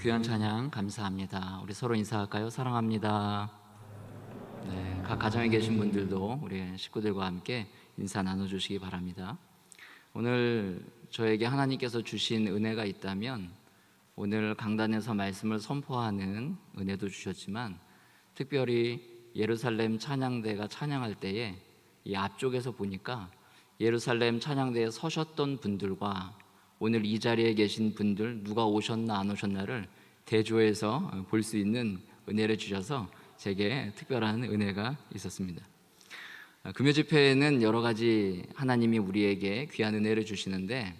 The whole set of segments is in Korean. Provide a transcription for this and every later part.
귀한 찬양 감사합니다. 우리 서로 인사할까요? 사랑합니다. 네, 각 가정에 계신 분들도 우리 식구들과 함께 인사 나눠주시기 바랍니다. 오늘 저에게 하나님께서 주신 은혜가 있다면 오늘 강단에서 말씀을 선포하는 은혜도 주셨지만 특별히 예루살렘 찬양대가 찬양할 때에 이 앞쪽에서 보니까 예루살렘 찬양대에 서셨던 분들과 오늘 이 자리에 계신 분들 누가 오셨나 안 오셨나를 대조해서 볼 수 있는 은혜를 주셔서 제게 특별한 은혜가 있었습니다. 금요 집회에는 여러 가지 하나님이 우리에게 귀한 은혜를 주시는데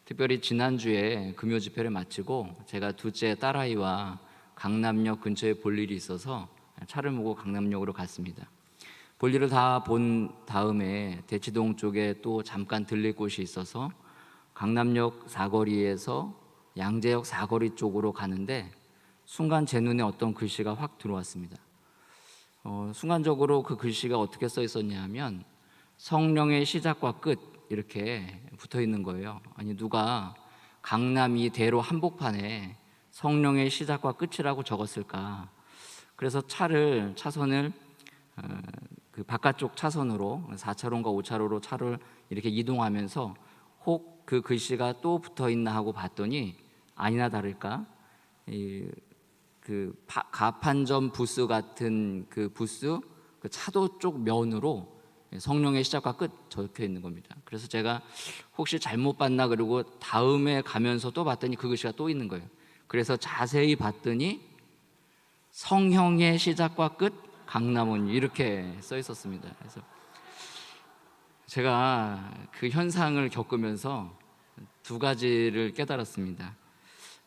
특별히 지난주에 금요 집회를 마치고 제가 둘째 딸아이와 강남역 근처에 볼 일이 있어서 차를 몰고 강남역으로 갔습니다. 볼 일을 다 본 다음에 대치동 쪽에 또 잠깐 들릴 곳이 있어서 강남역 사거리에서 양재역 사거리 쪽으로 가는데 순간 제 눈에 어떤 글씨가 확 들어왔습니다. 순간적으로 그 글씨가 어떻게 써 있었냐 하면 성령의 시작과 끝 이렇게 붙어 있는 거예요. 아니 누가 강남 이 대로 한복판에 성령의 시작과 끝이라고 적었을까. 그래서 차선을 그 바깥쪽 차선으로 4차로인가 5차로로 차를 이렇게 이동하면서 혹 그 글씨가 또 붙어 있나 하고 봤더니 아니나 다를까 그 가판점 부스 같은 그 부스 그 차도 쪽 면으로 성령의 시작과 끝 적혀 있는 겁니다. 그래서 제가 혹시 잘못 봤나 그러고 다음에 가면서 또 봤더니 그 글씨가 또 있는 거예요. 그래서 자세히 봤더니 성형의 시작과 끝 강남은 이렇게 써 있었습니다. 그래서 제가 그 현상을 겪으면서 두 가지를 깨달았습니다.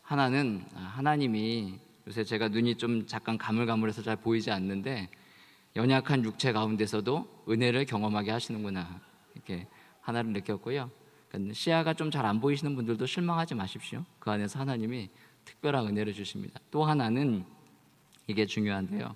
하나는 하나님이 요새 제가 눈이 좀 잠깐 가물가물해서 잘 보이지 않는데 연약한 육체 가운데서도 은혜를 경험하게 하시는구나 이렇게 하나를 느꼈고요. 그러니까 시야가 좀 잘 안 보이시는 분들도 실망하지 마십시오. 그 안에서 하나님이 특별한 은혜를 주십니다. 또 하나는 이게 중요한데요.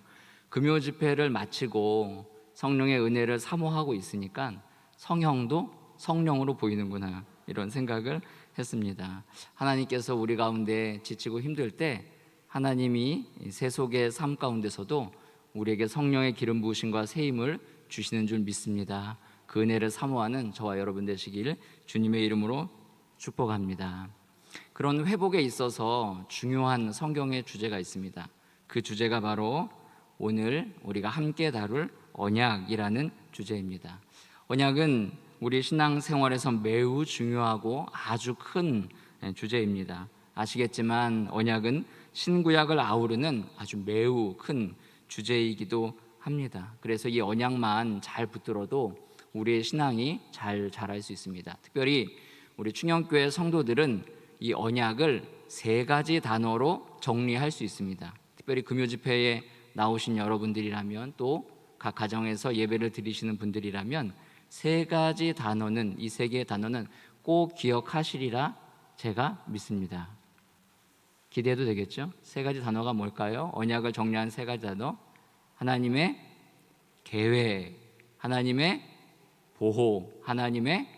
금요 집회를 마치고 성령의 은혜를 사모하고 있으니까 성형도 성령으로 보이는구나 이런 생각을 했습니다. 하나님께서 우리 가운데 지치고 힘들 때 하나님이 세속의 삶 가운데서도 우리에게 성령의 기름 부으심과 새 힘을 주시는 줄 믿습니다. 그 은혜를 사모하는 저와 여러분 되시길 주님의 이름으로 축복합니다. 그런 회복에 있어서 중요한 성경의 주제가 있습니다. 그 주제가 바로 오늘 우리가 함께 다룰 언약이라는 주제입니다. 언약은 우리 신앙생활에서 매우 중요하고 아주 큰 주제입니다. 아시겠지만 언약은 신구약을 아우르는 아주 매우 큰 주제이기도 합니다. 그래서 이 언약만 잘 붙들어도 우리의 신앙이 잘 자랄 수 있습니다. 특별히 우리 충영교회 성도들은 이 언약을 세 가지 단어로 정리할 수 있습니다. 특별히 금요 집회에 나오신 여러분들이라면 또 각 가정에서 예배를 드리시는 분들이라면 세 가지 단어는 이 세 개의 단어는 꼭 기억하시리라 제가 믿습니다. 기대해도 되겠죠? 세 가지 단어가 뭘까요? 언약을 정리한 세 가지 단어. 하나님의 계획, 하나님의 보호, 하나님의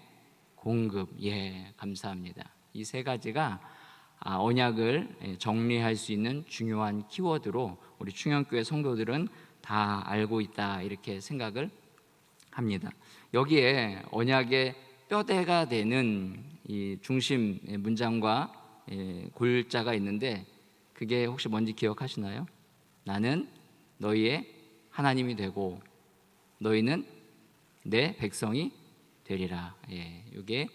공급. 예, 감사합니다. 이 세 가지가 언약을 정리할 수 있는 중요한 키워드로 우리 충영교회 성도들은 다 알고 있다 이렇게 생각을 합니다. 여기에 언약의 뼈대가 되는 이 중심 문장과 골자가 있는데 그게 혹시 뭔지 기억하시나요? 나는 너희의 하나님이 되고 너희는 내 백성이 되리라. 이게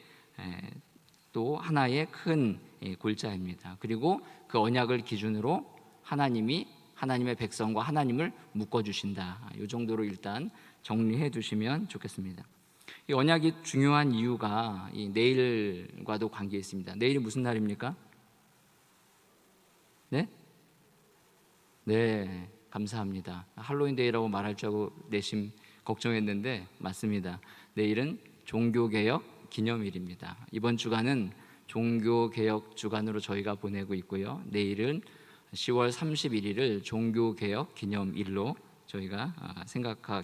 또 하나의 큰 골자입니다. 그리고 그 언약을 기준으로 하나님이 하나님의 백성과 하나님을 묶어주신다. 이 정도로 일단 정리해 두시면 좋겠습니다. 이 언약이 중요한 이유가 이 내일과도 관계 있습니다. 내일이 무슨 날입니까? 네? 네, 감사합니다. 할로윈데이라고 말할 줄 알고 내심 걱정했는데 맞습니다. 내일은 종교개혁 기념일입니다. 이번 주간은 종교개혁 주간으로 저희가 보내고 있고요. 내일은 10월 31일을 종교개혁 기념일로 저희가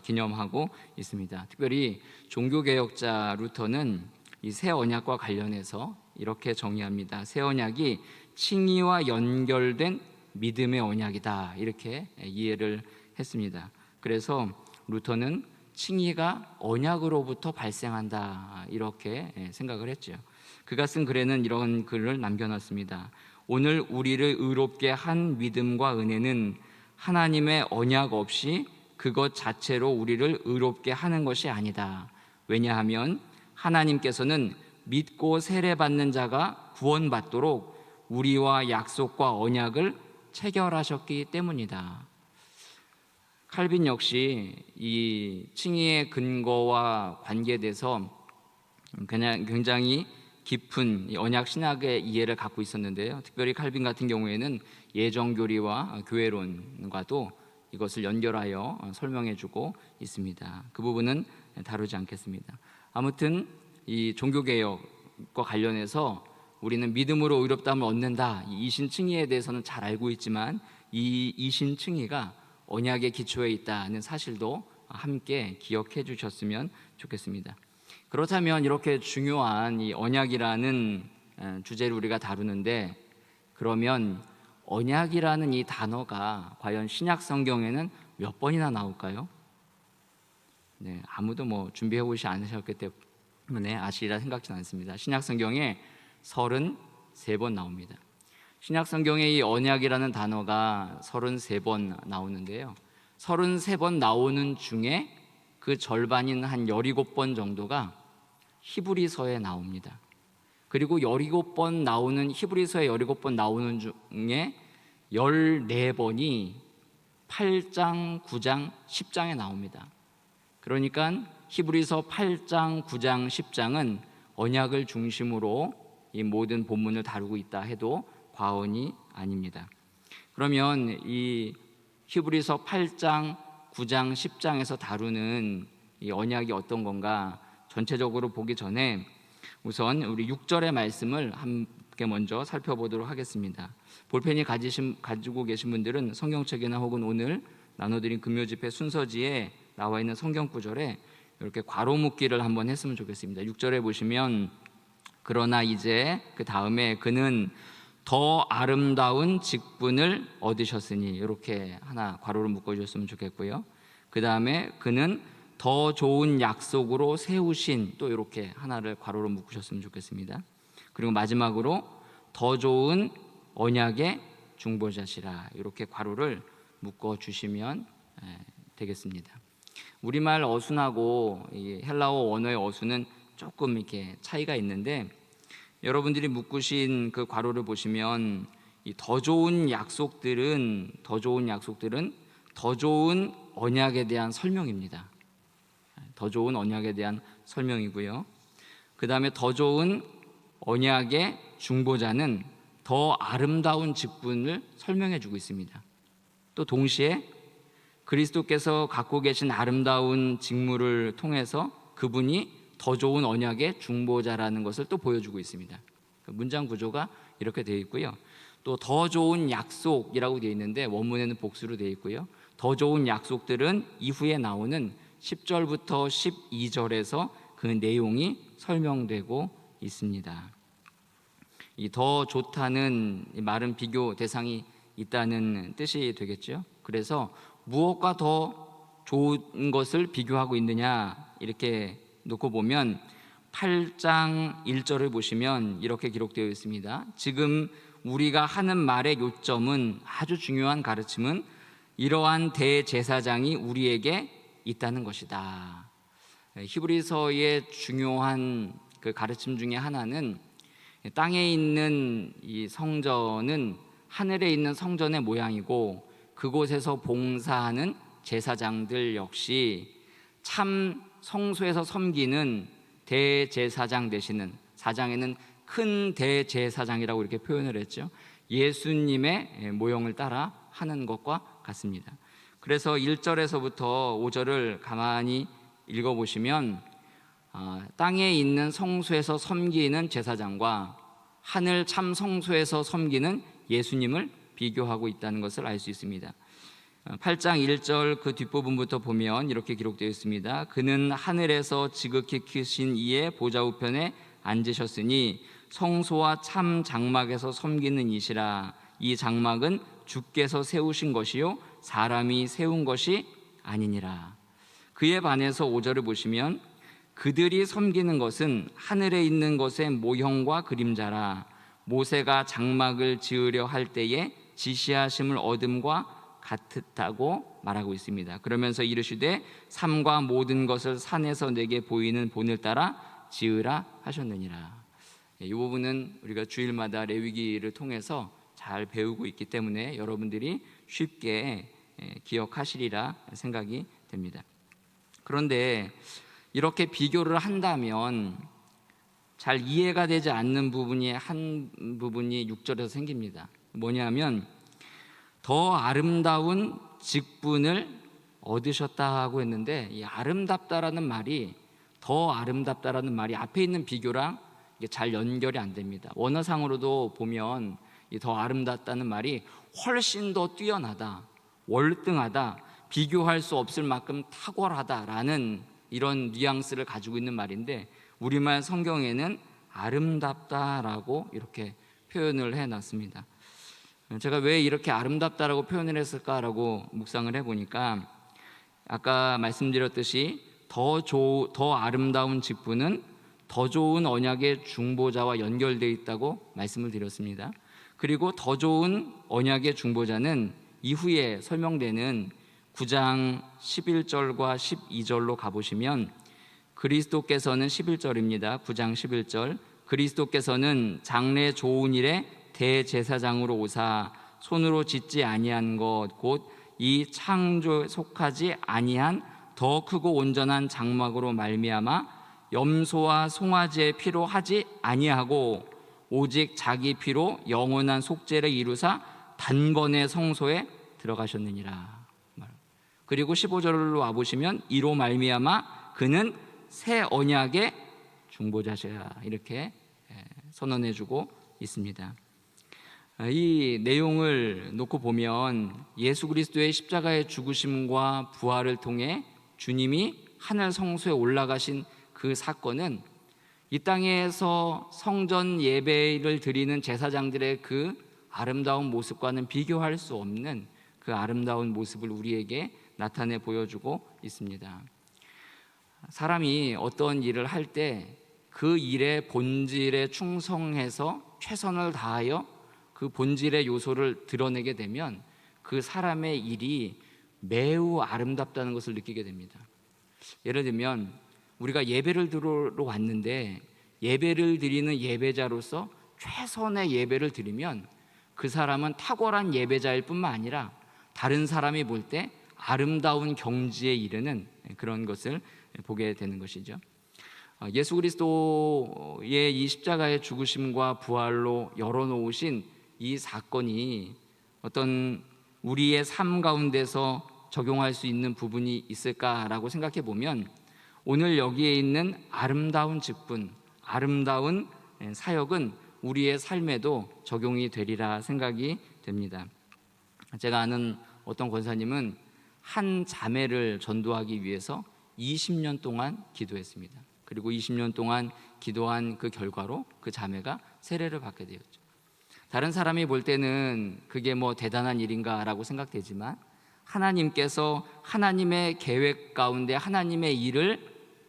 기념하고 있습니다. 특별히 종교개혁자 루터는 이 새 언약과 관련해서 이렇게 정의합니다. 새 언약이 칭의와 연결된 믿음의 언약이다, 이렇게 이해를 했습니다. 그래서 루터는 칭의가 언약으로부터 발생한다, 이렇게 생각을 했죠. 그가 쓴 글에는 이런 글을 남겨놨습니다. 오늘 우리를 의롭게 한 믿음과 은혜는 하나님의 언약 없이 그것 자체로 우리를 의롭게 하는 것이 아니다. 왜냐하면 하나님께서는 믿고 세례받는 자가 구원받도록 우리와 약속과 언약을 체결하셨기 때문이다. 칼빈 역시 이 칭의의 근거와 관계돼서 그냥 굉장히 깊은 언약 신학의 이해를 갖고 있었는데요. 특별히 칼빈 같은 경우에는 예정교리와 교회론과도 이것을 연결하여 설명해주고 있습니다. 그 부분은 다루지 않겠습니다. 아무튼 이 종교개혁과 관련해서 우리는 믿음으로 의롭다함을 얻는다, 이 이신칭의에 대해서는 잘 알고 있지만 이 이신칭의가 언약의 기초에 있다는 사실도 함께 기억해 주셨으면 좋겠습니다. 그렇다면 이렇게 중요한 이 언약이라는 주제를 우리가 다루는데, 그러면 언약이라는 이 단어가 과연 신약 성경에는 몇 번이나 나올까요? 네, 아무도 준비해 오지 않으셨기 때문에 아시리라 생각지는 않습니다. 신약 성경에 33번 나옵니다. 신약 성경에 이 언약이라는 단어가 33번 나오는데요. 33번 나오는 중에 그 절반인 한 17번 정도가 히브리서에 나옵니다. 그리고 17번 나오는 히브리서에 17번 나오는 중에 14번이 8장, 9장, 10장에 나옵니다. 그러니까 히브리서 8장, 9장, 10장은 언약을 중심으로 이 모든 본문을 다루고 있다 해도 과언이 아닙니다. 그러면 이 히브리서 8장, 9장, 10장에서 다루는 이 언약이 어떤 건가 전체적으로 보기 전에 우선 우리 6절의 말씀을 함께 먼저 살펴보도록 하겠습니다. 볼펜이 가지고 계신 분들은 성경책이나 혹은 오늘 나눠드린 금요집회 순서지에 나와 있는 성경 구절에 이렇게 괄호 묶기를 한번 했으면 좋겠습니다. 6절에 보시면 그러나 이제 그 다음에 그는 더 아름다운 직분을 얻으셨으니, 이렇게 하나 괄호를 묶어주셨으면 좋겠고요. 그 다음에 그는 더 좋은 약속으로 세우신, 또 이렇게 하나를 괄호로 묶으셨으면 좋겠습니다. 그리고 마지막으로 더 좋은 언약의 중보자시라, 이렇게 괄호를 묶어주시면 되겠습니다. 우리말 어순하고 이 헬라어 원어의 어순은 조금 이렇게 차이가 있는데, 여러분들이 묶으신 그 괄호를 보시면 이 더 좋은 약속들은 더 좋은 언약에 대한 설명입니다. 더 좋은 언약에 대한 설명이고요. 그 다음에 더 좋은 언약의 중보자는 더 아름다운 직분을 설명해 주고 있습니다. 또 동시에 그리스도께서 갖고 계신 아름다운 직무를 통해서 그분이 더 좋은 언약의 중보자라는 것을 또 보여주고 있습니다. 문장 구조가 이렇게 되어 있고요. 또 더 좋은 약속이라고 되어 있는데 원문에는 복수로 되어 있고요. 더 좋은 약속들은 이후에 나오는 10절부터 12절에서 그 내용이 설명되고 있습니다. 이 더 좋다는 말은 비교 대상이 있다는 뜻이 되겠죠. 그래서 무엇과 더 좋은 것을 비교하고 있느냐, 이렇게 놓고 보면 8장 1절을 보시면 이렇게 기록되어 있습니다. 지금 우리가 하는 말의 요점은, 아주 중요한 가르침은 이러한 대제사장이 우리에게 있다는 것이다. 히브리서의 중요한 그 가르침 중에 하나는 땅에 있는 이 성전은 하늘에 있는 성전의 모양이고, 그곳에서 봉사하는 제사장들 역시 참 성소에서 섬기는 대제사장 되시는, 사장에는 큰 대제사장이라고 이렇게 표현을 했죠. 예수님의 모형을 따라 하는 것과 같습니다. 그래서 1절에서부터 5절을 가만히 읽어보시면 땅에 있는 성소에서 섬기는 제사장과 하늘 참 성소에서 섬기는 예수님을 비교하고 있다는 것을 알 수 있습니다. 8장 1절 그 뒷부분부터 보면 이렇게 기록되어 있습니다. 그는 하늘에서 지극히 크신 이의 보좌 우편에 앉으셨으니 성소와 참 장막에서 섬기는 이시라. 이 장막은 주께서 세우신 것이요 사람이 세운 것이 아니니라. 그에 반해서 5절을 보시면 그들이 섬기는 것은 하늘에 있는 것의 모형과 그림자라. 모세가 장막을 지으려 할 때에 지시하심을 얻음과 같았다고 말하고 있습니다. 그러면서 이르시되 삶과 모든 것을 산에서 내게 보이는 본을 따라 지으라 하셨느니라. 이 부분은 우리가 주일마다 레위기를 통해서 잘 배우고 있기 때문에 여러분들이 쉽게 기억하시리라 생각이 됩니다. 그런데 이렇게 비교를 한다면 잘 이해가 되지 않는 부분이 한 부분이 6절에서 생깁니다. 뭐냐면 더 아름다운 직분을 얻으셨다고 했는데, 이 아름답다라는 말이, 더 아름답다라는 말이 앞에 있는 비교랑 이게 잘 연결이 안 됩니다. 원어상으로도 보면 이 더 아름답다는 말이 훨씬 더 뛰어나다, 월등하다, 비교할 수 없을 만큼 탁월하다라는 이런 뉘앙스를 가지고 있는 말인데, 우리말 성경에는 아름답다라고 이렇게 표현을 해놨습니다. 제가 왜 이렇게 아름답다라고 표현을 했을까라고 묵상을 해보니까, 아까 말씀드렸듯이 더 아름다운 직분은 더 좋은 언약의 중보자와 연결되어 있다고 말씀을 드렸습니다. 그리고 더 좋은 언약의 중보자는 이후에 설명되는 9장 11절과 12절로 가보시면, 그리스도께서는 11절입니다. 9장 11절, 그리스도께서는 장래 좋은 일에 대제사장으로 오사 손으로 짓지 아니한 것 곧 이 창조에 속하지 아니한 더 크고 온전한 장막으로 말미암아 염소와 송아지의 피로 하지 아니하고 오직 자기 피로 영원한 속죄를 이루사 단번에 성소에 들어가셨느니라. 그리고 15절로 와보시면 이로 말미암아 그는 새 언약의 중보자시라, 이렇게 선언해주고 있습니다. 이 내용을 놓고 보면 예수 그리스도의 십자가의 죽으심과 부활을 통해 주님이 하늘 성소에 올라가신 그 사건은 이 땅에서 성전 예배를 드리는 제사장들의 그 아름다운 모습과는 비교할 수 없는 그 아름다운 모습을 우리에게 나타내 보여주고 있습니다. 사람이 어떤 일을 할 때 그 일의 본질에 충성해서 최선을 다하여 그 본질의 요소를 드러내게 되면 그 사람의 일이 매우 아름답다는 것을 느끼게 됩니다. 예를 들면 우리가 예배를 드리러 왔는데 예배를 드리는 예배자로서 최선의 예배를 드리면 그 사람은 탁월한 예배자일 뿐만 아니라 다른 사람이 볼 때 아름다운 경지에 이르는 그런 것을 보게 되는 것이죠. 예수 그리스도의 이 십자가의 죽으심과 부활로 열어놓으신 이 사건이 어떤 우리의 삶 가운데서 적용할 수 있는 부분이 있을까라고 생각해 보면, 오늘 여기에 있는 아름다운 직분, 아름다운 사역은 우리의 삶에도 적용이 되리라 생각이 됩니다. 제가 아는 어떤 권사님은 한 자매를 전도하기 위해서 20년 동안 기도했습니다. 그리고 20년 동안 기도한 그 결과로 그 자매가 세례를 받게 되었죠. 다른 사람이 볼 때는 그게 뭐 대단한 일인가라고 생각되지만, 하나님께서 하나님의 계획 가운데 하나님의 일을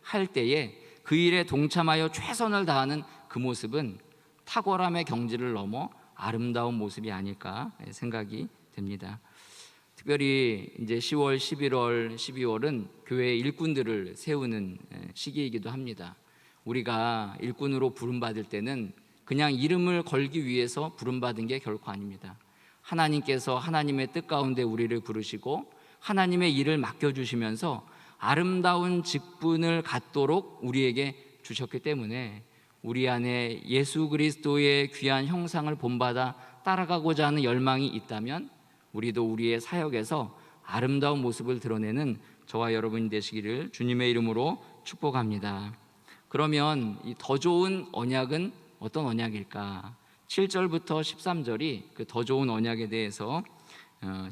할 때에 그 일에 동참하여 최선을 다하는 그 모습은 탁월함의 경지를 넘어 아름다운 모습이 아닐까 생각이 됩니다. 특별히 이제 10월, 11월, 12월은 교회 일꾼들을 세우는 시기이기도 합니다. 우리가 일꾼으로 부름받을 때는 그냥 이름을 걸기 위해서 부름받은 게 결코 아닙니다. 하나님께서 하나님의 뜻 가운데 우리를 부르시고 하나님의 일을 맡겨주시면서 아름다운 직분을 갖도록 우리에게 주셨기 때문에 우리 안에 예수 그리스도의 귀한 형상을 본받아 따라가고자 하는 열망이 있다면 우리도 우리의 사역에서 아름다운 모습을 드러내는 저와 여러분이 되시기를 주님의 이름으로 축복합니다. 그러면 이 더 좋은 언약은 어떤 언약일까? 7절부터 13절이 그 더 좋은 언약에 대해서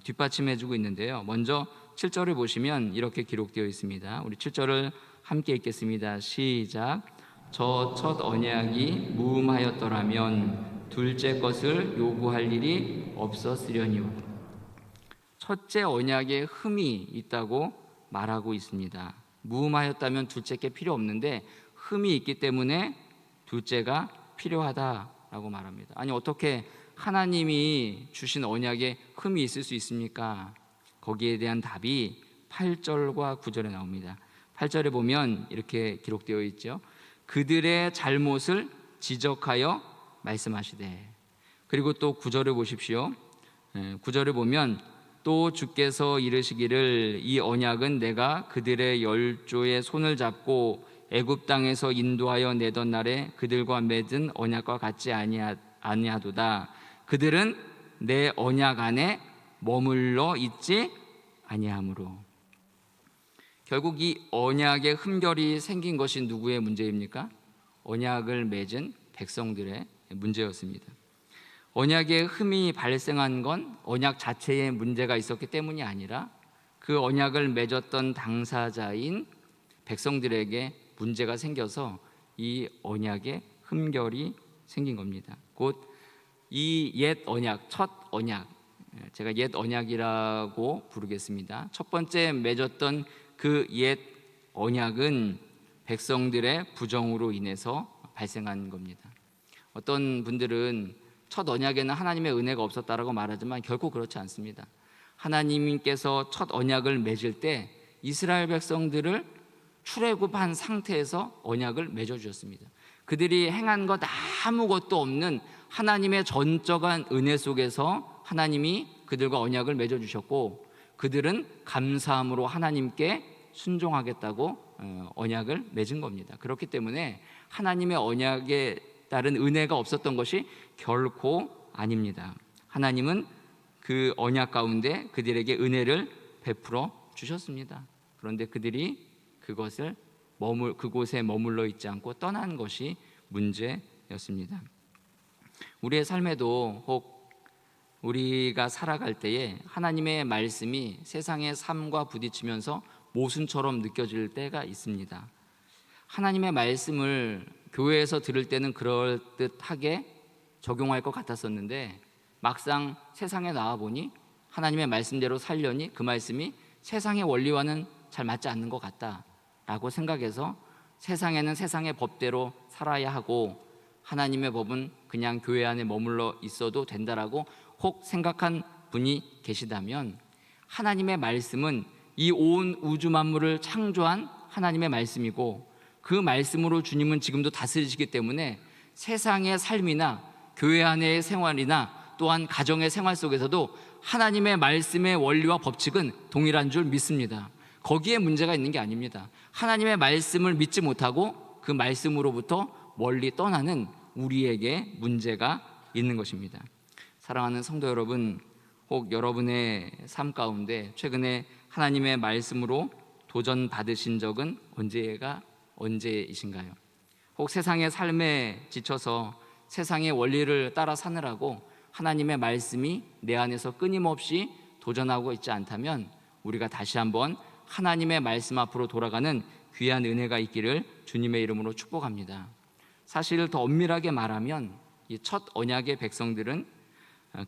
뒷받침해주고 있는데요. 먼저 7절을 보시면 이렇게 기록되어 있습니다. 우리 7절을 함께 읽겠습니다. 시작. 저 첫 언약이 무음하였더라면 둘째 것을 요구할 일이 없었으려니와. 첫째 언약에 흠이 있다고 말하고 있습니다. 무음하였다면 둘째 게 필요 없는데 흠이 있기 때문에 둘째가 필요하다라고 말합니다. 아니, 어떻게 하나님이 주신 언약에 흠이 있을 수 있습니까? 거기에 대한 답이 8절과 9절에 나옵니다. 8절에 보면 이렇게 기록되어 있죠. 그들의 잘못을 지적하여 말씀하시되. 그리고 또 9절을 보십시오. 9절을 보면 또 주께서 이르시기를 이 언약은 내가 그들의 열조의 손을 잡고 애굽 땅에서 인도하여 내던 날에 그들과 맺은 언약과 같지 아니하도다. 그들은 내 언약 안에 머물러 있지 아니하므로. 결국 이 언약의 흠결이 생긴 것이 누구의 문제입니까? 언약을 맺은 백성들의 문제였습니다. 언약의 흠이 발생한 건 언약 자체에 문제가 있었기 때문이 아니라 그 언약을 맺었던 당사자인 백성들에게 문제가 생겨서 이 언약의 흠결이 생긴 겁니다. 곧 이 옛 언약, 첫 언약, 제가 옛 언약이라고 부르겠습니다. 첫 번째 맺었던 그 옛 언약은 백성들의 부정으로 인해서 발생한 겁니다. 어떤 분들은 첫 언약에는 하나님의 은혜가 없었다라고 말하지만 결코 그렇지 않습니다. 하나님께서 첫 언약을 맺을 때 이스라엘 백성들을 출애굽한 상태에서 언약을 맺어주셨습니다. 그들이 행한 것 아무것도 없는 하나님의 전적한 은혜 속에서 하나님이 그들과 언약을 맺어주셨고, 그들은 감사함으로 하나님께 순종하겠다고 언약을 맺은 겁니다. 그렇기 때문에 하나님의 언약에 따른 은혜가 없었던 것이 결코 아닙니다. 하나님은 그 언약 가운데 그들에게 은혜를 베풀어 주셨습니다. 그런데 그들이 그곳에 머물러 있지 않고 떠난 것이 문제였습니다. 우리의 삶에도 혹 우리가 살아갈 때에 하나님의 말씀이 세상의 삶과 부딪히면서 모순처럼 느껴질 때가 있습니다. 하나님의 말씀을 교회에서 들을 때는 그럴듯하게 적용할 것 같았었는데 막상 세상에 나와보니 하나님의 말씀대로 살려니 그 말씀이 세상의 원리와는 잘 맞지 않는 것 같다라고 생각해서 세상에는 세상의 법대로 살아야 하고 하나님의 법은 그냥 교회 안에 머물러 있어도 된다라고 혹 생각한 분이 계시다면, 하나님의 말씀은 이 온 우주 만물을 창조한 하나님의 말씀이고 그 말씀으로 주님은 지금도 다스리시기 때문에 세상의 삶이나 교회 안의 생활이나 또한 가정의 생활 속에서도 하나님의 말씀의 원리와 법칙은 동일한 줄 믿습니다. 거기에 문제가 있는 게 아닙니다. 하나님의 말씀을 믿지 못하고 그 말씀으로부터 멀리 떠나는 우리에게 문제가 있는 것입니다. 사랑하는 성도 여러분, 혹 여러분의 삶 가운데 최근에 하나님의 말씀으로 도전받으신 적은 언제이신가요? 혹 세상의 삶에 지쳐서 세상의 원리를 따라 사느라고 하나님의 말씀이 내 안에서 끊임없이 도전하고 있지 않다면 우리가 다시 한번 하나님의 말씀 앞으로 돌아가는 귀한 은혜가 있기를 주님의 이름으로 축복합니다. 사실 더 엄밀하게 말하면 이 첫 언약의 백성들은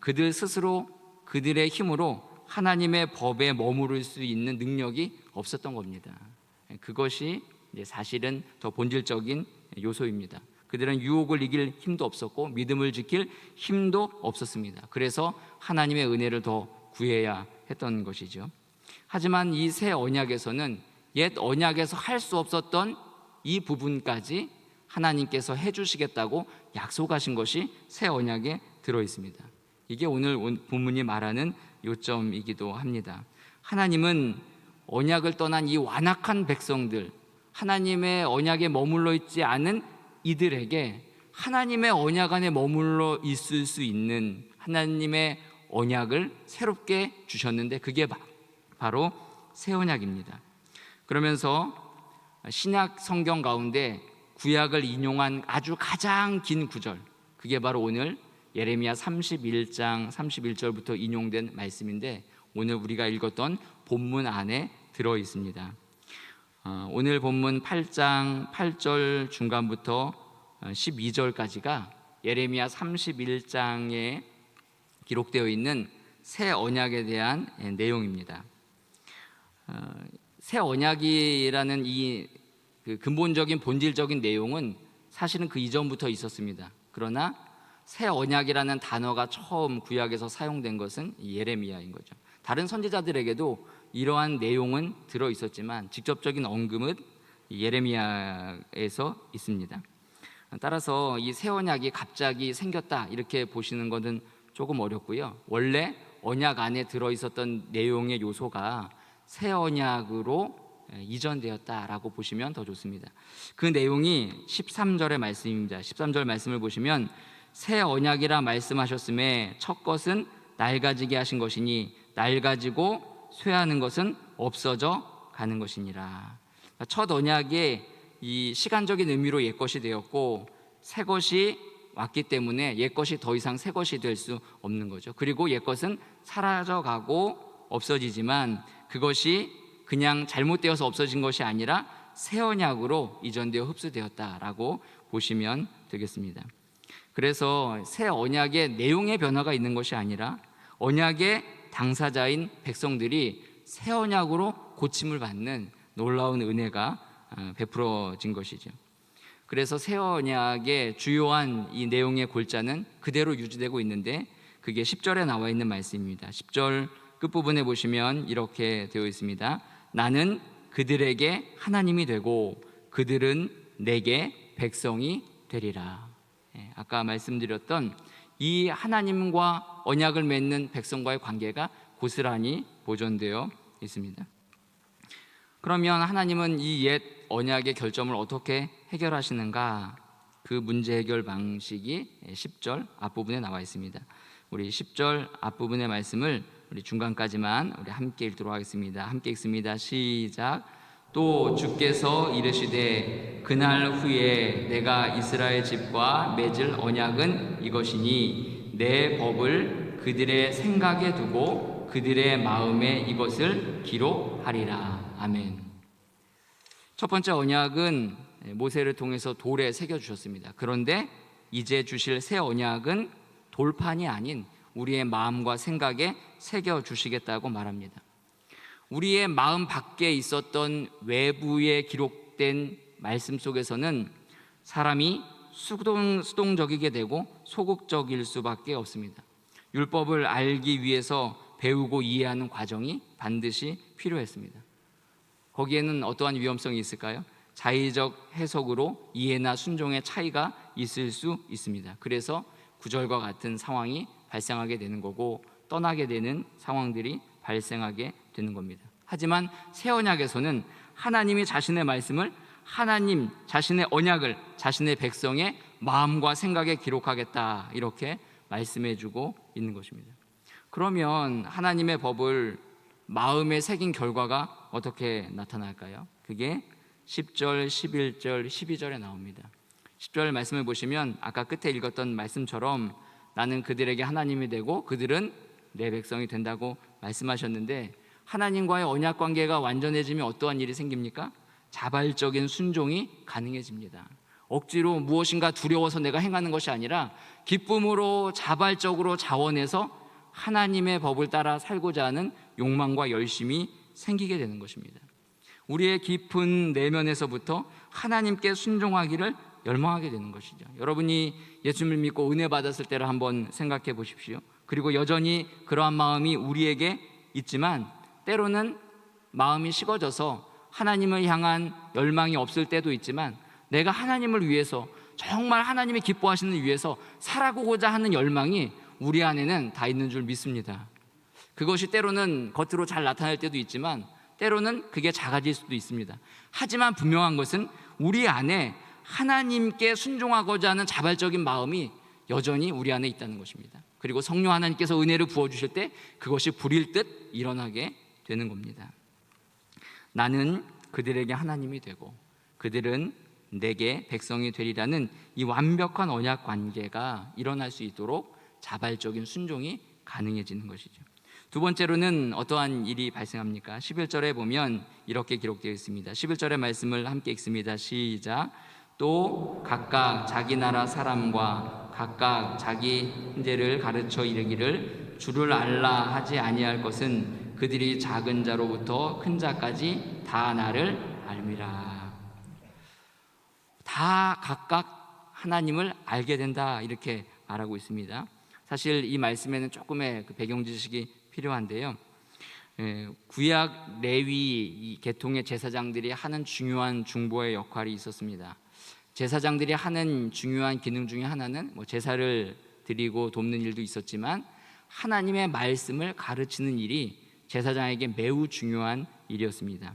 그들 스스로 그들의 힘으로 하나님의 법에 머무를 수 있는 능력이 없었던 겁니다. 그것이 사실은 더 본질적인 요소입니다. 그들은 유혹을 이길 힘도 없었고 믿음을 지킬 힘도 없었습니다. 그래서 하나님의 은혜를 더 구해야 했던 것이죠. 하지만 이 새 언약에서는 옛 언약에서 할 수 없었던 이 부분까지 하나님께서 해주시겠다고 약속하신 것이 새 언약에 들어 있습니다. 이게 오늘 본문이 말하는 요점이기도 합니다. 하나님은 언약을 떠난 이 완악한 백성들, 하나님의 언약에 머물러 있지 않은 이들에게 하나님의 언약 안에 머물러 있을 수 있는 하나님의 언약을 새롭게 주셨는데 그게 바로 새 언약입니다. 그러면서 신약 성경 가운데 구약을 인용한 아주 가장 긴 구절, 그게 바로 오늘 예레미야 31장 31절부터 인용된 말씀인데 오늘 우리가 읽었던 본문 안에 들어 있습니다. 오늘 본문 8장 8절 중간부터 12절까지가 예레미야 31장에 기록되어 있는 새 언약에 대한 내용입니다. 새 언약이라는 이 근본적인 본질적인 내용은 사실은 그 이전부터 있었습니다. 그러나 새 언약이라는 단어가 처음 구약에서 사용된 것은 예레미야인 거죠. 다른 선지자들에게도 이러한 내용은 들어 있었지만 직접적인 언급은 예레미야에서 있습니다. 따라서 이 새 언약이 갑자기 생겼다 이렇게 보시는 것은 조금 어렵고요. 원래 언약 안에 들어 있었던 내용의 요소가 새 언약으로 이전되었다라고 보시면 더 좋습니다. 그 내용이 13절의 말씀입니다. 13절 말씀을 보시면 새 언약이라 말씀하셨음에 첫 것은 낡아지게 하신 것이니 낡아지고 쇠하는 것은 없어져 가는 것이니라. 첫 언약의 이 시간적인 의미로 옛것이 되었고 새 것이 왔기 때문에 옛것이 더 이상 새 것이 될 수 없는 거죠. 그리고 옛것은 사라져가고 없어지지만 그것이 그냥 잘못되어서 없어진 것이 아니라 새 언약으로 이전되어 흡수되었다라고 보시면 되겠습니다. 그래서 새 언약의 내용의 변화가 있는 것이 아니라 언약의 당사자인 백성들이 새 언약으로 고침을 받는 놀라운 은혜가 베풀어진 것이죠. 그래서 새 언약의 주요한 이 내용의 골자는 그대로 유지되고 있는데 그게 10절에 나와 있는 말씀입니다. 10절 끝부분에 보시면 이렇게 되어 있습니다. 나는 그들에게 하나님이 되고 그들은 내게 백성이 되리라. 아까 말씀드렸던 이 하나님과 언약을 맺는 백성과의 관계가 고스란히 보존되어 있습니다. 그러면 하나님은 이 옛 언약의 결점을 어떻게 해결하시는가? 그 문제 해결 방식이 10절 앞부분에 나와 있습니다. 우리 10절 앞부분의 말씀을 우리 중간까지만 우리 함께 읽도록 하겠습니다. 함께 읽습니다. 시작. 또 주께서 이르시되 그날 후에 내가 이스라엘 집과 맺을 언약은 이것이니 내 법을 그들의 생각에 두고 그들의 마음에 이것을 기록하리라. 아멘. 첫 번째 언약은 모세를 통해서 돌에 새겨주셨습니다. 그런데 이제 주실 새 언약은 돌판이 아닌 우리의 마음과 생각에 새겨주시겠다고 말합니다. 우리의 마음 밖에 있었던 외부에 기록된 말씀 속에서는 사람이 수동적이게 되고 소극적일 수밖에 없습니다. 율법을 알기 위해서 배우고 이해하는 과정이 반드시 필요했습니다. 거기에는 어떠한 위험성이 있을까요? 자의적 해석으로 이해나 순종의 차이가 있을 수 있습니다. 그래서 구절과 같은 상황이 발생하게 되는 거고 떠나게 되는 상황들이 발생하게 되는 겁니다. 하지만 새 언약에서는 하나님이 자신의 말씀을 하나님 자신의 언약을 자신의 백성의 마음과 생각에 기록하겠다 이렇게 말씀해주고 있는 것입니다. 그러면 하나님의 법을 마음에 새긴 결과가 어떻게 나타날까요? 그게 10절, 11절, 12절에 나옵니다. 10절 말씀을 보시면 아까 끝에 읽었던 말씀처럼 나는 그들에게 하나님이 되고 그들은 내 백성이 된다고 말씀하셨는데 하나님과의 언약 관계가 완전해지면 어떠한 일이 생깁니까? 자발적인 순종이 가능해집니다. 억지로 무엇인가 두려워서 내가 행하는 것이 아니라 기쁨으로 자발적으로 자원해서 하나님의 법을 따라 살고자 하는 욕망과 열심이 생기게 되는 것입니다. 우리의 깊은 내면에서부터 하나님께 순종하기를 열망하게 되는 것이죠. 여러분이 예수님을 믿고 은혜 받았을 때를 한번 생각해 보십시오. 그리고 여전히 그러한 마음이 우리에게 있지만 때로는 마음이 식어져서 하나님을 향한 열망이 없을 때도 있지만 내가 하나님을 위해서 정말 하나님이 기뻐하시는 위해서 살아가고자 하는 열망이 우리 안에는 다 있는 줄 믿습니다. 그것이 때로는 겉으로 잘 나타날 때도 있지만 때로는 그게 작아질 수도 있습니다. 하지만 분명한 것은 우리 안에 하나님께 순종하고자 하는 자발적인 마음이 여전히 우리 안에 있다는 것입니다. 그리고 성령 하나님께서 은혜를 부어주실 때 그것이 불일 듯 일어나게 되는 겁니다. 나는 그들에게 하나님이 되고 그들은 내게 백성이 되리라는 이 완벽한 언약 관계가 일어날 수 있도록 자발적인 순종이 가능해지는 것이죠. 두 번째로는 어떠한 일이 발생합니까? 11절에 보면 이렇게 기록되어 있습니다. 11절의 말씀을 함께 읽습니다. 시작. 또 각각 자기 나라 사람과 각각 자기 형제를 가르쳐 이르기를 주를 알라 하지 아니할 것은 그들이 작은 자로부터 큰 자까지 다 나를 알미라. 다 각각 하나님을 알게 된다, 이렇게 말하고 있습니다. 사실 이 말씀에는 조금의 배경 지식이 필요한데요. 구약 레위 계통의 제사장들이 하는 중요한 중보의 역할이 있었습니다. 제사장들이 하는 중요한 기능 중에 하나는 제사를 드리고 돕는 일도 있었지만 하나님의 말씀을 가르치는 일이 제사장에게 매우 중요한 일이었습니다.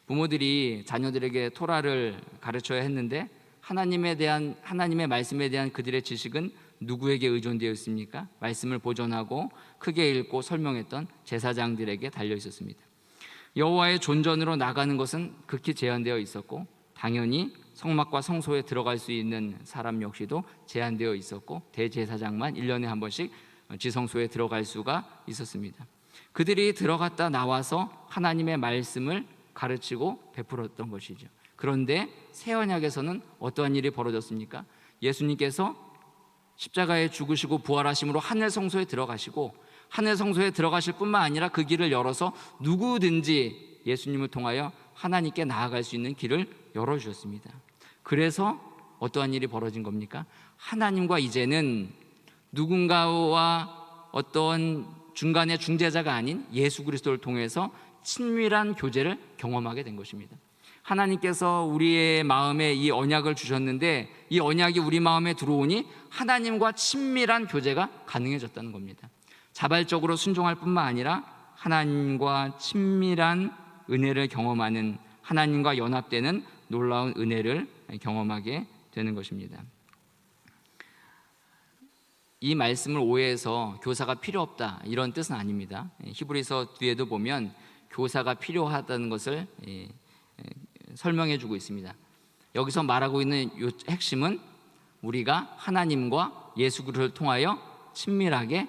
부모들이 자녀들에게 토라를 가르쳐야 했는데 하나님의 말씀에 대한 그들의 지식은 누구에게 의존되어 있습니까? 말씀을 보존하고 크게 읽고 설명했던 제사장들에게 달려 있었습니다. 여호와의 존전으로 나가는 것은 극히 제한되어 있었고 당연히 성막과 성소에 들어갈 수 있는 사람 역시도 제한되어 있었고 대제사장만 1년에 한 번씩 지성소에 들어갈 수가 있었습니다. 그들이 들어갔다 나와서 하나님의 말씀을 가르치고 베풀었던 것이죠. 그런데 새 언약에서는 어떠한 일이 벌어졌습니까? 예수님께서 십자가에 죽으시고 부활하심으로 하늘 성소에 들어가시고 하늘 성소에 들어가실 뿐만 아니라 그 길을 열어서 누구든지 예수님을 통하여 하나님께 나아갈 수 있는 길을 열어주셨습니다. 그래서 어떠한 일이 벌어진 겁니까? 하나님과 이제는 누군가와 어떤 중간의 중재자가 아닌 예수 그리스도를 통해서 친밀한 교제를 경험하게 된 것입니다. 하나님께서 우리의 마음에 이 언약을 주셨는데 이 언약이 우리 마음에 들어오니 하나님과 친밀한 교제가 가능해졌다는 겁니다. 자발적으로 순종할 뿐만 아니라 하나님과 친밀한 은혜를 경험하는, 하나님과 연합되는 놀라운 은혜를 경험하게 되는 것입니다. 이 말씀을 오해해서 교사가 필요 없다, 이런 뜻은 아닙니다. 히브리서 뒤에도 보면 교사가 필요하다는 것을 설명해 주고 있습니다. 여기서 말하고 있는 핵심은 우리가 하나님과 예수 그리스도를 통하여 친밀하게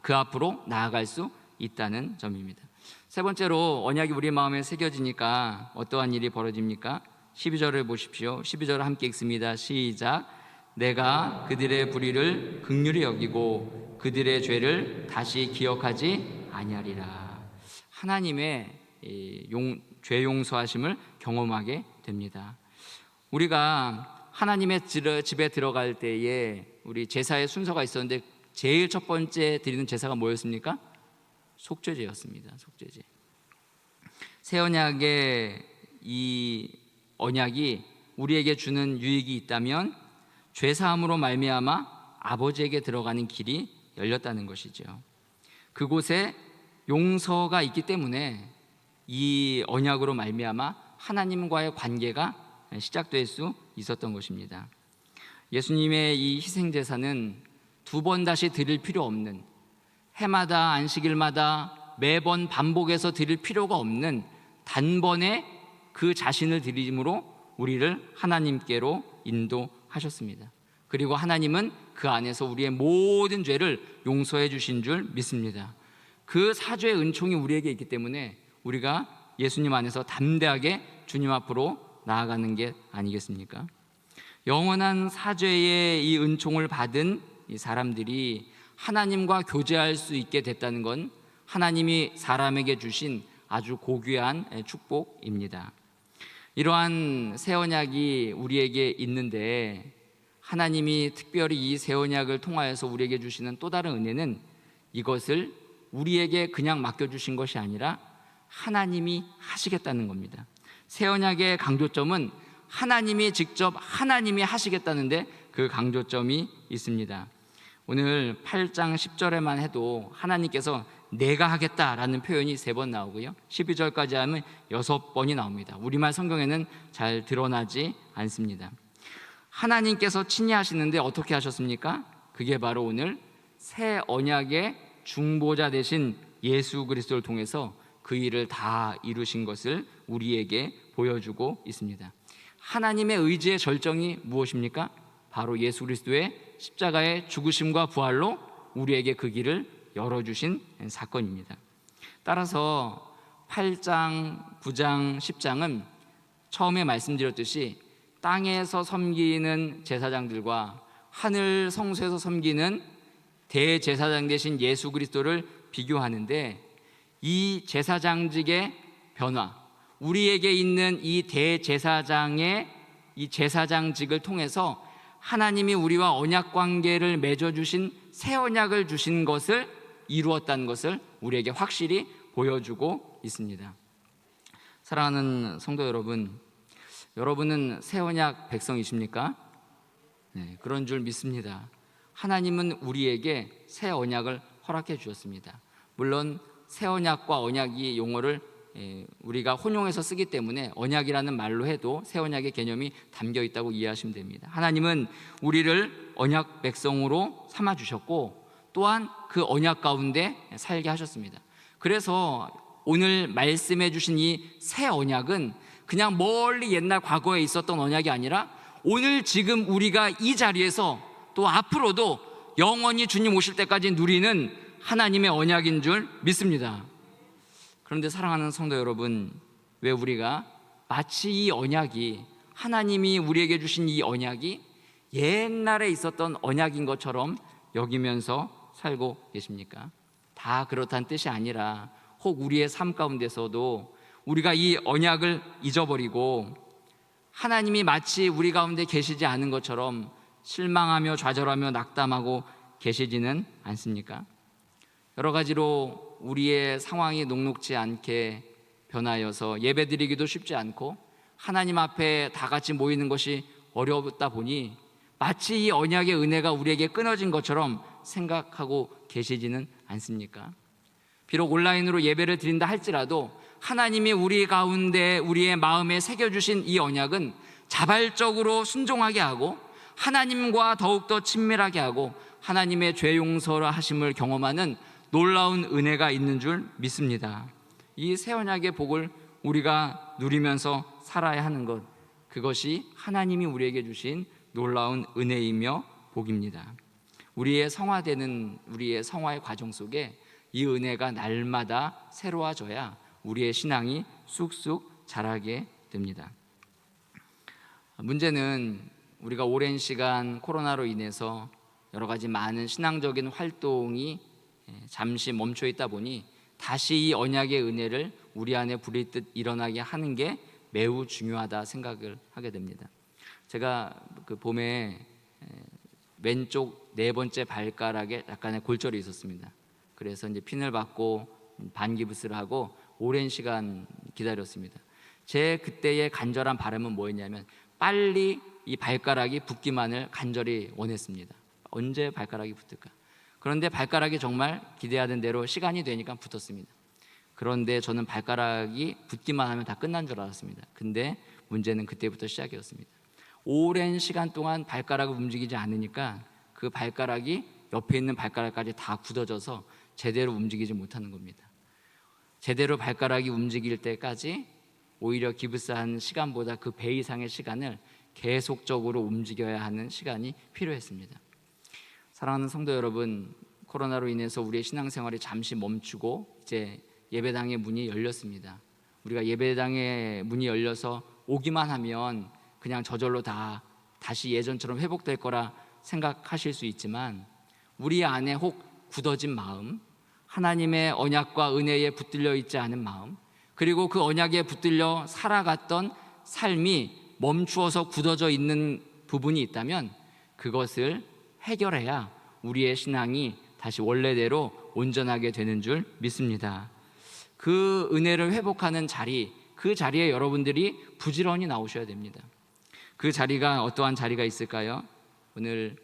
그 앞으로 나아갈 수 있다는 점입니다. 세 번째로 언약이 우리 마음에 새겨지니까 어떠한 일이 벌어집니까? 12절을 보십시오. 12절을 함께 읽습니다. 시작. 내가 그들의 불의를 긍휼히 여기고 그들의 죄를 다시 기억하지 아니하리라. 하나님의 죄 용서하심을 경험하게 됩니다. 우리가 하나님의 집에 들어갈 때에 우리 제사의 순서가 있었는데 제일 첫 번째 드리는 제사가 뭐였습니까? 속죄제였습니다. 속죄제. 새 언약의 이 언약이 우리에게 주는 유익이 있다면 죄 사함으로 말미암아 아버지에게 들어가는 길이 열렸다는 것이죠. 그곳에 용서가 있기 때문에 이 언약으로 말미암아 하나님과의 관계가 시작될 수 있었던 것입니다. 예수님의 이 희생제사는 두 번 다시 드릴 필요 없는, 해마다 안식일마다 매번 반복해서 드릴 필요가 없는 단번에 그 자신을 드림으로 우리를 하나님께로 인도하셨습니다. 그리고 하나님은 그 안에서 우리의 모든 죄를 용서해 주신 줄 믿습니다. 그 사죄의 은총이 우리에게 있기 때문에 우리가 예수님 안에서 담대하게 주님 앞으로 나아가는 게 아니겠습니까? 영원한 사죄의 이 은총을 받은 이 사람들이 하나님과 교제할 수 있게 됐다는 건 하나님이 사람에게 주신 아주 고귀한 축복입니다. 이러한 새 언약이 우리에게 있는데 하나님이 특별히 이 새 언약을 통하여서 우리에게 주시는 또 다른 은혜는 이것을 우리에게 그냥 맡겨주신 것이 아니라 하나님이 하시겠다는 겁니다. 새 언약의 강조점은 하나님이 직접 하나님이 하시겠다는데 그 강조점이 있습니다. 오늘 8장 10절에만 해도 하나님께서 내가 하겠다라는 표현이 3번 나오고요 12절까지 하면 6번이 나옵니다. 우리말 성경에는 잘 드러나지 않습니다. 하나님께서 친히 하시는데 어떻게 하셨습니까? 그게 바로 오늘 새 언약의 중보자 되신 예수 그리스도를 통해서 그 일을 다 이루신 것을 우리에게 보여주고 있습니다. 하나님의 의지의 절정이 무엇입니까? 바로 예수 그리스도의 십자가의 죽으심과 부활로 우리에게 그 길을 열어주신 사건입니다. 따라서 8장, 9장, 10장은 처음에 말씀드렸듯이 땅에서 섬기는 제사장들과 하늘 성소에서 섬기는 대제사장 되신 예수 그리스도를 비교하는데, 이 제사장직의 변화, 우리에게 있는 이 대제사장의 이 제사장직을 통해서 하나님이 우리와 언약 관계를 맺어주신 새 언약을 주신 것을 이루었다는 것을 우리에게 확실히 보여주고 있습니다. 사랑하는 성도 여러분, 여러분은 새 언약 백성이십니까? 네, 그런 줄 믿습니다. 하나님은 우리에게 새 언약을 허락해 주셨습니다. 물론 새 언약과 언약이 용어를 우리가 혼용해서 쓰기 때문에 언약이라는 말로 해도 새 언약의 개념이 담겨 있다고 이해하시면 됩니다. 하나님은 우리를 언약 백성으로 삼아 주셨고 또한 그 언약 가운데 살게 하셨습니다. 그래서 오늘 말씀해 주신 이 새 언약은 그냥 멀리 옛날 과거에 있었던 언약이 아니라 오늘 지금 우리가 이 자리에서 또 앞으로도 영원히 주님 오실 때까지 누리는 하나님의 언약인 줄 믿습니다. 그런데 사랑하는 성도 여러분, 왜 우리가 마치 이 언약이, 하나님이 우리에게 주신 이 언약이 옛날에 있었던 언약인 것처럼 여기면서 살고 계십니까? 다 그렇다는 뜻이 아니라 혹 우리의 삶 가운데서도 우리가 이 언약을 잊어버리고 하나님이 마치 우리 가운데 계시지 않은 것처럼 실망하며 좌절하며 낙담하고 계시지는 않습니까? 여러 가지로 우리의 상황이 녹록지 않게 변하여서 예배드리기도 쉽지 않고 하나님 앞에 다 같이 모이는 것이 어렵다 보니 마치 이 언약의 은혜가 우리에게 끊어진 것처럼 생각하고 계시지는 않습니까? 비록 온라인으로 예배를 드린다 할지라도 하나님이 우리 가운데 우리의 마음에 새겨주신 이 언약은 자발적으로 순종하게 하고 하나님과 더욱더 친밀하게 하고 하나님의 죄 용서하심을 경험하는 놀라운 은혜가 있는 줄 믿습니다. 이 새 언약의 복을 우리가 누리면서 살아야 하는 것, 그것이 하나님이 우리에게 주신 놀라운 은혜이며 복입니다. 우리의 성화되는 우리의 성화의 과정 속에 이 은혜가 날마다 새로워져야 우리의 신앙이 쑥쑥 자라게 됩니다. 문제는 우리가 오랜 시간 코로나로 인해서 여러 가지 많은 신앙적인 활동이 잠시 멈춰 있다 보니 다시 이 언약의 은혜를 우리 안에 부리듯 일어나게 하는 게 매우 중요하다 생각을 하게 됩니다. 제가 그 봄에 왼쪽 네 번째 발가락에 약간의 골절이 있었습니다. 그래서 이제 핀을 받고 반기부스를 하고 오랜 시간 기다렸습니다. 제 그때의 간절한 바람은 뭐였냐면 빨리 이 발가락이 붙기만을 간절히 원했습니다. 언제 발가락이 붙을까? 그런데 발가락이 정말 기대하던 대로 시간이 되니까 붙었습니다. 그런데 저는 발가락이 붙기만 하면 다 끝난 줄 알았습니다. 근데 문제는 그때부터 시작이었습니다. 오랜 시간 동안 발가락을 움직이지 않으니까 그 발가락이 옆에 있는 발가락까지 다 굳어져서 제대로 움직이지 못하는 겁니다. 제대로 발가락이 움직일 때까지 오히려 기부스한 시간보다 그 배 이상의 시간을 계속적으로 움직여야 하는 시간이 필요했습니다. 사랑하는 성도 여러분, 코로나로 인해서 우리의 신앙생활이 잠시 멈추고 이제 예배당의 문이 열렸습니다. 우리가 예배당의 문이 열려서 오기만 하면 그냥 저절로 다시 예전처럼 회복될 거라 생각하실 수 있지만 우리 안에 혹 굳어진 마음, 하나님의 언약과 은혜에 붙들려 있지 않은 마음, 그리고 그 언약에 붙들려 살아갔던 삶이 멈추어서 굳어져 있는 부분이 있다면 그것을 해결해야 우리의 신앙이 다시 원래대로 온전하게 되는 줄 믿습니다. 그 은혜를 회복하는 자리, 그 자리에 여러분들이 부지런히 나오셔야 됩니다. 그 자리가 어떠한 자리가 있을까요? 오늘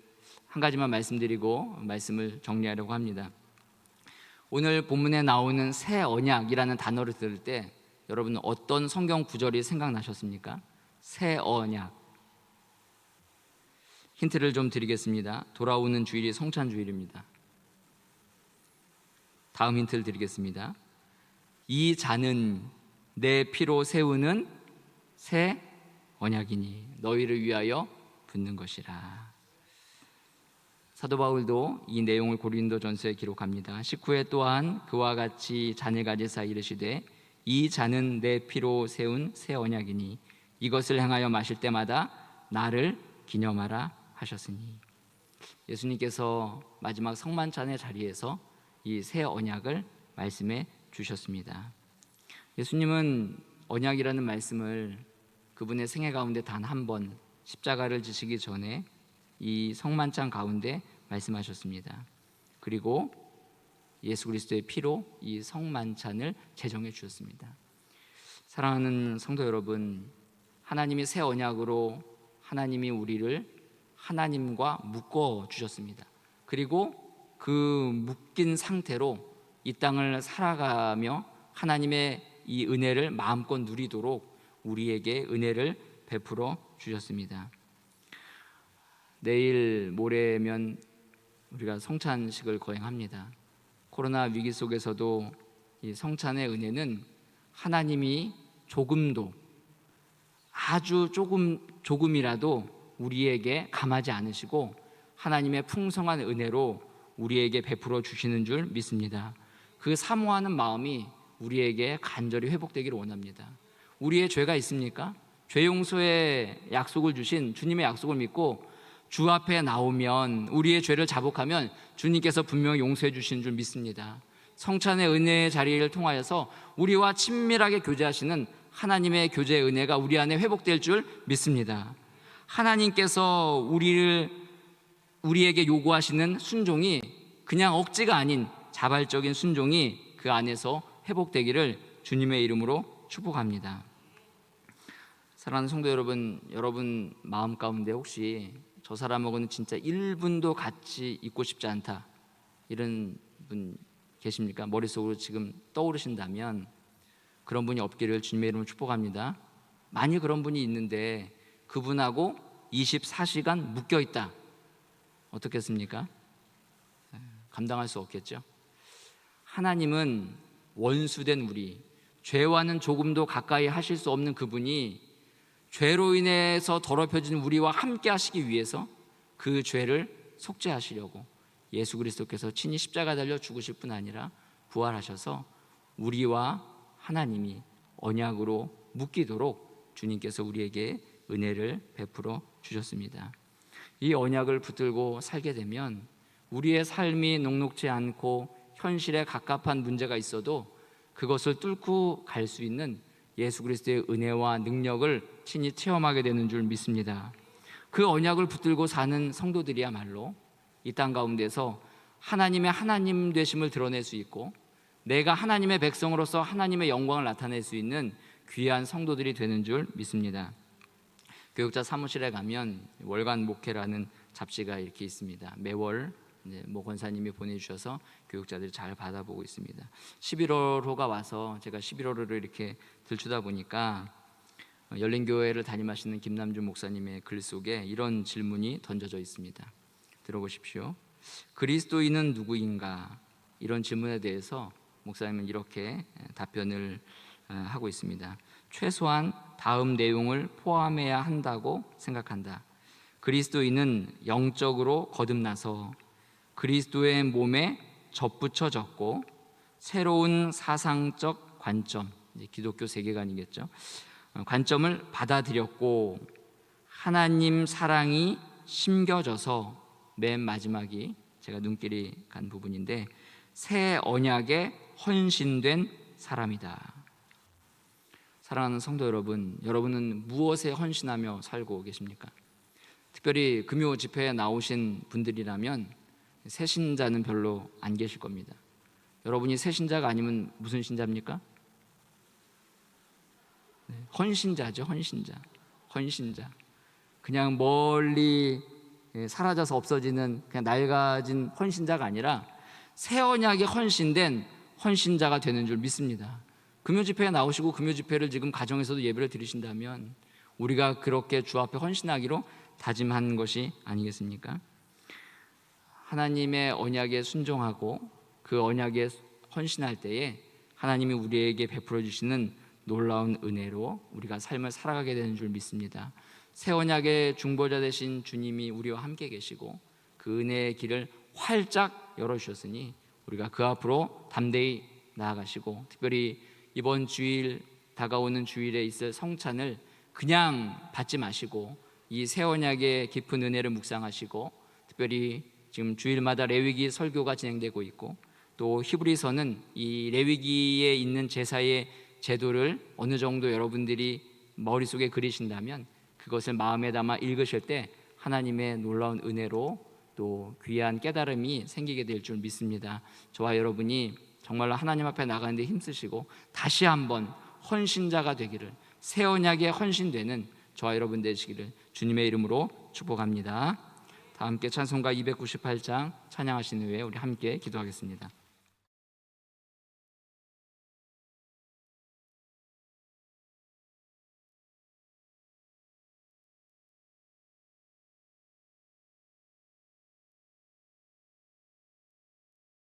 한 가지만 말씀드리고 말씀을 정리하려고 합니다. 오늘 본문에 나오는 새 언약이라는 단어를 들을 때 여러분 어떤 성경 구절이 생각나셨습니까? 새 언약. 힌트를 좀 드리겠습니다. 돌아오는 주일이 성찬주일입니다. 다음 힌트를 드리겠습니다. 이 잔은 내 피로 세우는 새 언약이니 너희를 위하여 붓는 것이라. 사도 바울도 이 내용을 고린도전서에 기록합니다. 19회 또한 그와 같이 잔을 가지사 이르시되 이 잔은 내 피로 세운 새 언약이니 이것을 행하여 마실 때마다 나를 기념하라 하셨으니, 예수님께서 마지막 성만찬의 자리에서 이 새 언약을 말씀해 주셨습니다. 예수님은 언약이라는 말씀을 그분의 생애 가운데 단 한 번 십자가를 지시기 전에 이 성만찬 가운데 말씀하셨습니다. 그리고 예수 그리스도의 피로 이 성만찬을 제정해 주셨습니다. 사랑하는 성도 여러분, 하나님이 새 언약으로 하나님이 우리를 하나님과 묶어 주셨습니다. 그리고 그 묶인 상태로 이 땅을 살아가며 하나님의 이 은혜를 마음껏 누리도록 우리에게 은혜를 베풀어 주셨습니다. 내일 모레면 우리가 성찬식을 거행합니다. 코로나 위기 속에서도 이 성찬의 은혜는 하나님이 조금도, 아주 조금이라도 우리에게 감하지 않으시고 하나님의 풍성한 은혜로 우리에게 베풀어 주시는 줄 믿습니다. 그 사모하는 마음이 우리에게 간절히 회복되기를 원합니다. 우리의 죄가 있습니까? 죄 용서의 약속을 주신 주님의 약속을 믿고 주 앞에 나오면, 우리의 죄를 자복하면 주님께서 분명히 용서해 주시는 줄 믿습니다. 성찬의 은혜의 자리를 통하여서 우리와 친밀하게 교제하시는 하나님의 교제의 은혜가 우리 안에 회복될 줄 믿습니다. 하나님께서 우리에게 요구하시는 순종이 그냥 억지가 아닌 자발적인 순종이 그 안에서 회복되기를 주님의 이름으로 축복합니다. 사랑하는 성도 여러분, 여러분 마음 가운데 혹시 저 사람하고는 진짜 1분도 같이 있고 싶지 않다, 이런 분 계십니까? 머릿속으로 지금 떠오르신다면 그런 분이 없기를 주님의 이름으로 축복합니다. 만일 그런 분이 있는데 그분하고 24시간 묶여 있다, 어떻겠습니까? 감당할 수 없겠죠. 하나님은 원수된 우리, 죄와는 조금도 가까이 하실 수 없는 그분이 죄로 인해서 더럽혀진 우리와 함께 하시기 위해서 그 죄를 속죄하시려고 예수 그리스도께서 친히 십자가 달려 죽으실 뿐 아니라 부활하셔서 우리와 하나님이 언약으로 묶이도록 주님께서 우리에게 은혜를 베풀어 주셨습니다. 이 언약을 붙들고 살게 되면 우리의 삶이 녹록지 않고 현실에 갑갑한 문제가 있어도 그것을 뚫고 갈 수 있는 예수 그리스도의 은혜와 능력을 친히 체험하게 되는 줄 믿습니다. 그 언약을 붙들고 사는 성도들이야말로 이 땅 가운데서 하나님의 하나님 되심을 드러낼 수 있고 내가 하나님의 백성으로서 하나님의 영광을 나타낼 수 있는 귀한 성도들이 되는 줄 믿습니다. 교육자 사무실에 가면 월간 목회라는 잡지가 이렇게 있습니다. 매월 모 권사님이 보내주셔서 교육자들이 잘 받아보고 있습니다. 11월호가 와서 제가 11월호를 이렇게 들추다 보니까 열린교회를 담임하시는 김남준 목사님의 글 속에 이런 질문이 던져져 있습니다. 들어보십시오. 그리스도인은 누구인가? 이런 질문에 대해서 목사님은 이렇게 답변을 하고 있습니다. 최소한 다음 내용을 포함해야 한다고 생각한다. 그리스도인은 영적으로 거듭나서 그리스도의 몸에 접붙여졌고 새로운 사상적 관점, 기독교 세계관이겠죠, 관점을 받아들였고 하나님 사랑이 심겨져서, 맨 마지막이 제가 눈길이 간 부분인데, 새 언약에 헌신된 사람이다. 사랑하는 성도 여러분, 여러분은 무엇에 헌신하며 살고 계십니까? 특별히 금요 집회에 나오신 분들이라면 새신자는 별로 안 계실 겁니다. 여러분이 새신자가 아니면 무슨 신자입니까? 헌신자죠. 헌신자. 그냥 멀리 사라져서 없어지는 그냥 낡아진 헌신자가 아니라 새 언약에 헌신된 헌신자가 되는 줄 믿습니다. 금요 집회에 나오시고 금요 집회를 지금 가정에서도 예배를 드리신다면 우리가 그렇게 주 앞에 헌신하기로 다짐한 것이 아니겠습니까? 하나님의 언약에 순종하고 그 언약에 헌신할 때에 하나님이 우리에게 베풀어 주시는 놀라운 은혜로 우리가 삶을 살아가게 되는 줄 믿습니다. 새 언약의 중보자 되신 주님이 우리와 함께 계시고 그 은혜의 길을 활짝 열어주셨으니 우리가 그 앞으로 담대히 나아가시고, 특별히 이번 주일, 다가오는 주일에 있을 성찬을 그냥 받지 마시고 이 새 언약의 깊은 은혜를 묵상하시고, 특별히 지금 주일마다 레위기 설교가 진행되고 있고, 또 히브리서는 이 레위기에 있는 제사의 제도를 어느 정도 여러분들이 머릿속에 그리신다면 그것을 마음에 담아 읽으실 때 하나님의 놀라운 은혜로 또 귀한 깨달음이 생기게 될 줄 믿습니다. 저와 여러분이 정말로 하나님 앞에 나가는데 힘쓰시고 다시 한번 헌신자가 되기를, 새 언약에 헌신되는 저와 여러분 되시기를 주님의 이름으로 축복합니다. 다 함께 찬송가 298장 찬양하신 후에 우리 함께 기도하겠습니다.